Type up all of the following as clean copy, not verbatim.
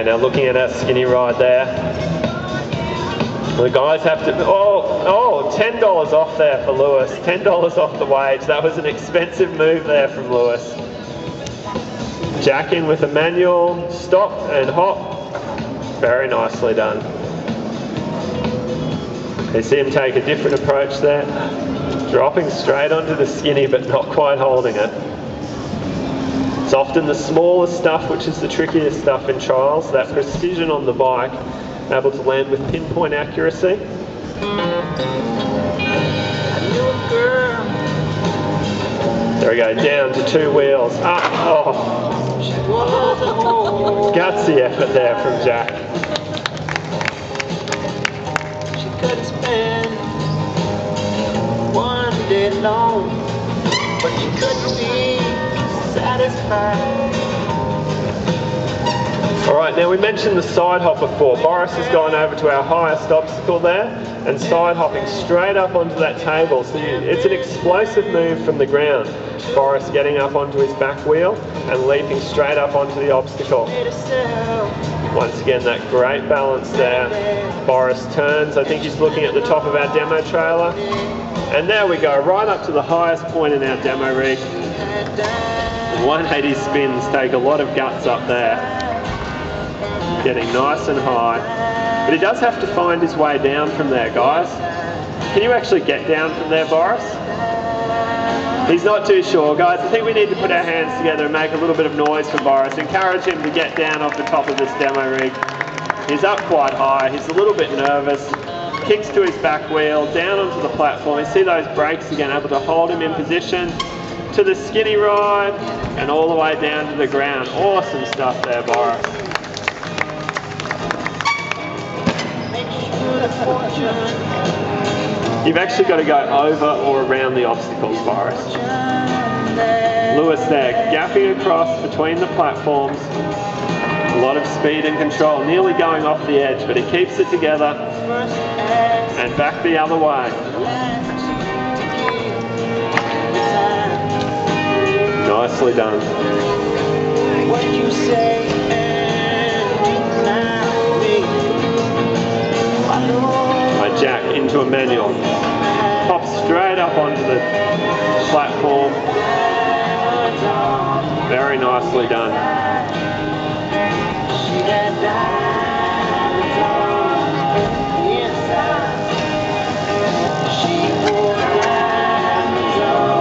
Now looking at our skinny ride there. The guys have to, $10 off there for Lewis. $10 off the wage. That was an expensive move there from Lewis. Jack in with a manual, stop and hop. Very nicely done. You see him take a different approach there. Dropping straight onto the skinny but not quite holding it. It's often the smallest stuff which is the trickiest stuff in trials, that precision on the bike, able to land with pinpoint accuracy. There we go, down to 2 wheels, up, gutsy effort there from Jack. She couldn't spend one day long, but she couldn't be satisfied. Alright, now we mentioned the side hop before. Boris has gone over to our highest obstacle there and side hopping straight up onto that table. So it's an explosive move from the ground. Boris getting up onto his back wheel and leaping straight up onto the obstacle. Once again, that great balance there. Boris turns, I think he's looking at the top of our demo trailer. And there we go, right up to the highest point in our demo rig. 180 spins take a lot of guts up there. Getting nice and high. But he does have to find his way down from there, guys. Can you actually get down from there, Boris? He's not too sure, guys. I think we need to put our hands together and make a little bit of noise for Boris. Encourage him to get down off the top of this demo rig. He's up quite high. He's a little bit nervous. Kicks to his back wheel, down onto the platform. You see those brakes again, able to hold him in position. To the skinny ride and all the way down to the ground. Awesome stuff there, Boris. You've actually got to go over or around the obstacles, Boris. Lewis there, gapping across between the platforms. A lot of speed and control, nearly going off the edge, but he keeps it together and back the other way. Nicely done. What you say By Jack into a manual. Pops straight up onto the platform. Very nicely done.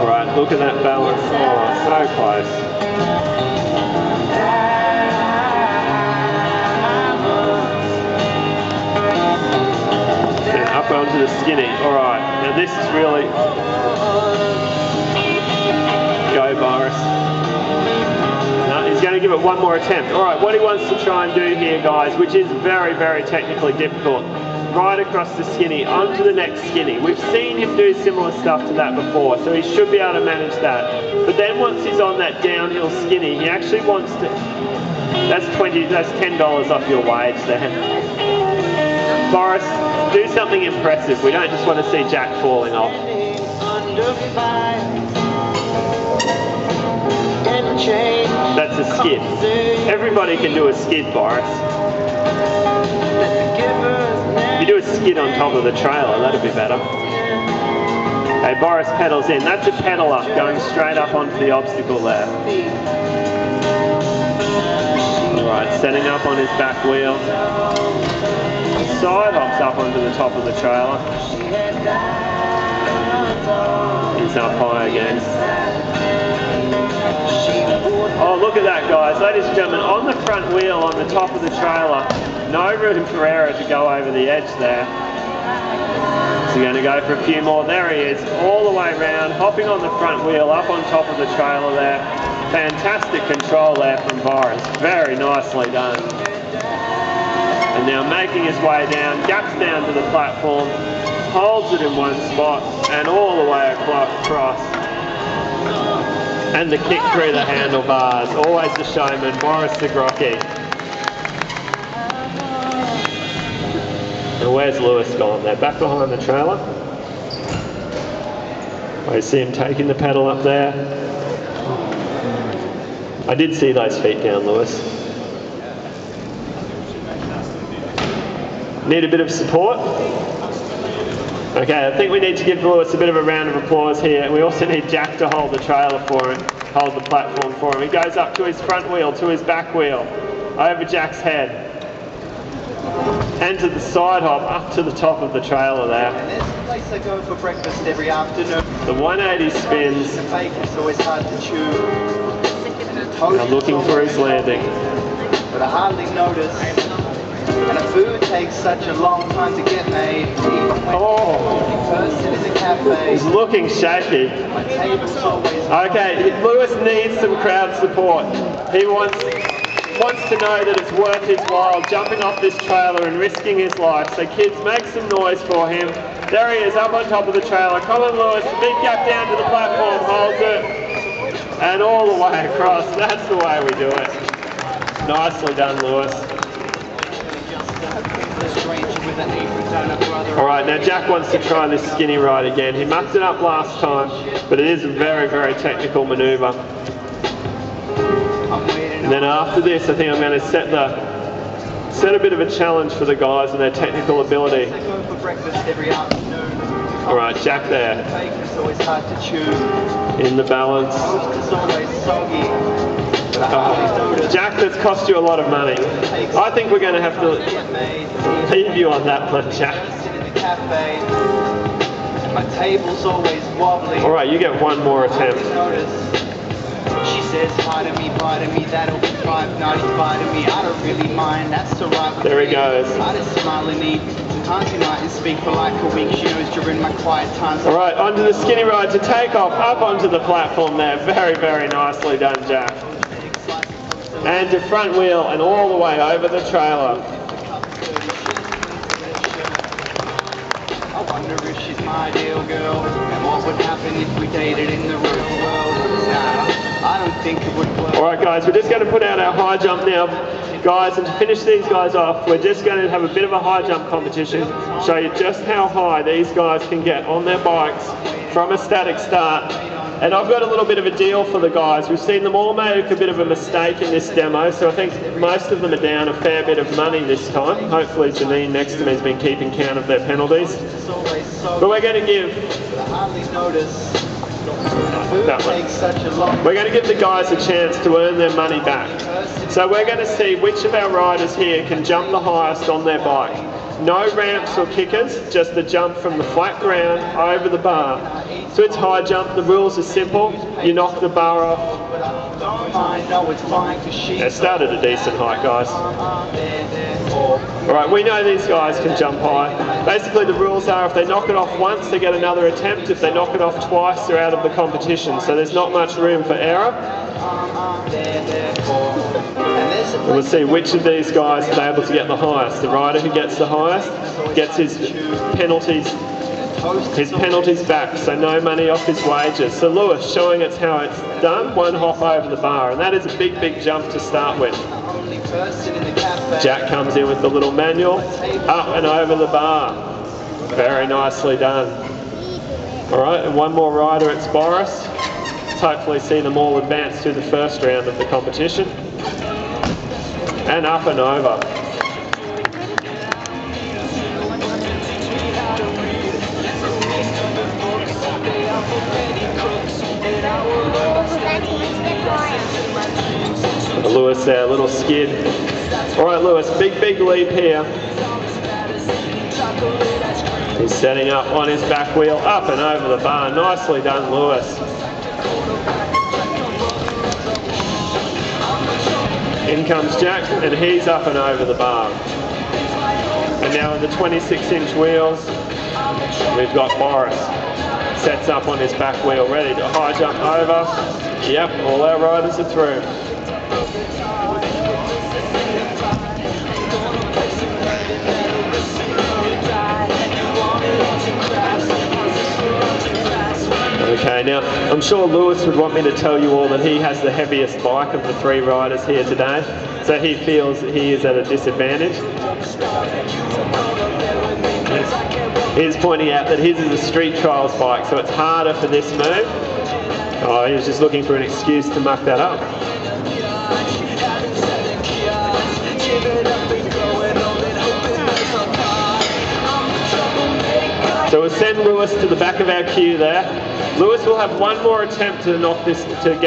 Alright, look at that balance. Oh, so close. And up onto the skinny. Alright, now this is really... Go, Boris. No, he's going to give it one more attempt. Alright, what he wants to try and do here, guys, which is very, very technically difficult, right across the skinny, onto the next skinny. We've seen him do similar stuff to that before, so he should be able to manage that. But then once he's on that downhill skinny, he actually wants to... That's $10 off your wage there. Boris, do something impressive. We don't just want to see Jack falling off. That's a skid. Everybody can do a skid, Boris. If you do a skid on top of the trailer, that'd be better. Hey, Boris pedals in. That's a pedal up, going straight up onto the obstacle there. Alright, setting up on his back wheel. Side hops up onto the top of the trailer. He's up high again. Oh, look at that, guys. Ladies and gentlemen, on the front wheel on the top of the trailer, no room for error to go over the edge there. So you're going to go for a few more. There he is, all the way around, hopping on the front wheel, up on top of the trailer there. Fantastic control there from Boris. Very nicely done. And now making his way down, gaps down to the platform, holds it in one spot, and all the way across. And the kick through the handlebars. Always the showman, Boris the Grocky. And where's Lewis gone there? Back behind the trailer. I see him taking the pedal up there. I did see those feet down, Lewis. Need a bit of support? Okay, I think we need to give Lewis a bit of a round of applause here. And we also need Jack to hold the trailer for him, hold the platform for him. He goes up to his front wheel, to his back wheel, over Jack's head, and to the side hop, up to the top of the trailer there. And there's a place I go for breakfast every afternoon. The 180 spins. The bacon's always hard to chew. Now looking for his landing. But I hardly notice. And the food takes such a long time to get made. Even when the only person in the cafe. He's looking shaky. My table's always. Okay, Lewis needs some crowd support. He wants to know that it's worth his while jumping off this trailer and risking his life. So kids, make some noise for him. There he is, up on top of the trailer. Colin Lewis, big gap down to the platform, holds it, and all the way across. That's the way we do it. Nicely done, Lewis. Alright, now Jack wants to try this skinny ride again. He mucked it up last time, but it is a very, very technical manoeuvre. And then after this, I think I'm going to set a bit of a challenge for the guys and their technical ability. Alright, Jack there. In the balance. Jack, that's cost you a lot of money. I think we're going to have to leave you on that one, Jack. My table's always wobbly. Alright, you get one more attempt. She says hi to me, bye to me, that'll be $5.95 to me. I don't really mind, that's alright. There he goes. I just smile and eat. Sometimes you might speak for like a week. She knows during my quiet times. Alright, onto the skinny ride to take off, up onto the platform there. Very, very nicely done, Jack. And to front wheel and all the way over the trailer. I wonder if she's my ideal girl, and what would happen if we dated in the real world. Nah, I don't think it would work. Alright guys, we're just going to put out our high jump now, guys, and to finish these guys off, we're just going to have a bit of a high jump competition, show you just how high these guys can get on their bikes from a static start. And I've got a little bit of a deal for the guys. We've seen them all make a bit of a mistake in this demo, so I think most of them are down a fair bit of money this time. Hopefully Janine next to me has been keeping count of their penalties. But we're going to give that one. We're going to give the guys a chance to earn their money back. So we're going to see which of our riders here can jump the highest on their bike. No ramps or kickers, just the jump from the flat ground over the bar. So it's high jump, the rules are simple, you knock the bar off. It started a decent height, guys. Alright, we know these guys can jump high. Basically the rules are if they knock it off once, they get another attempt. If they knock it off twice, they're out of the competition. So there's not much room for error. We'll see which of these guys is able to get the highest. The rider who gets the highest gets his penalties back, so no money off his wages. So Lewis showing us how it's done, one hop over the bar, and that is a big, big jump to start with. Jack comes in with the little manual, up and over the bar. Very nicely done. Alright, and one more rider, it's Boris. Let's hopefully see them all advance to the first round of the competition. And up and over. Lewis there, a little skid. Alright Lewis, big leap here. He's setting up on his back wheel, up and over the bar. Nicely done, Lewis. In comes Jack, and he's up and over the bar. And now in the 26-inch wheels, we've got Boris. Sets up on his back wheel, ready to high jump over. Yep, all our riders are through. Okay, now I'm sure Lewis would want me to tell you all that he has the heaviest bike of the three riders here today, so he feels he is at a disadvantage. He's pointing out that his is a street trials bike, so it's harder for this move. Oh, he was just looking for an excuse to muck that up. So we'll send Lewis to the back of our queue there. Lewis will have one more attempt to knock this, to get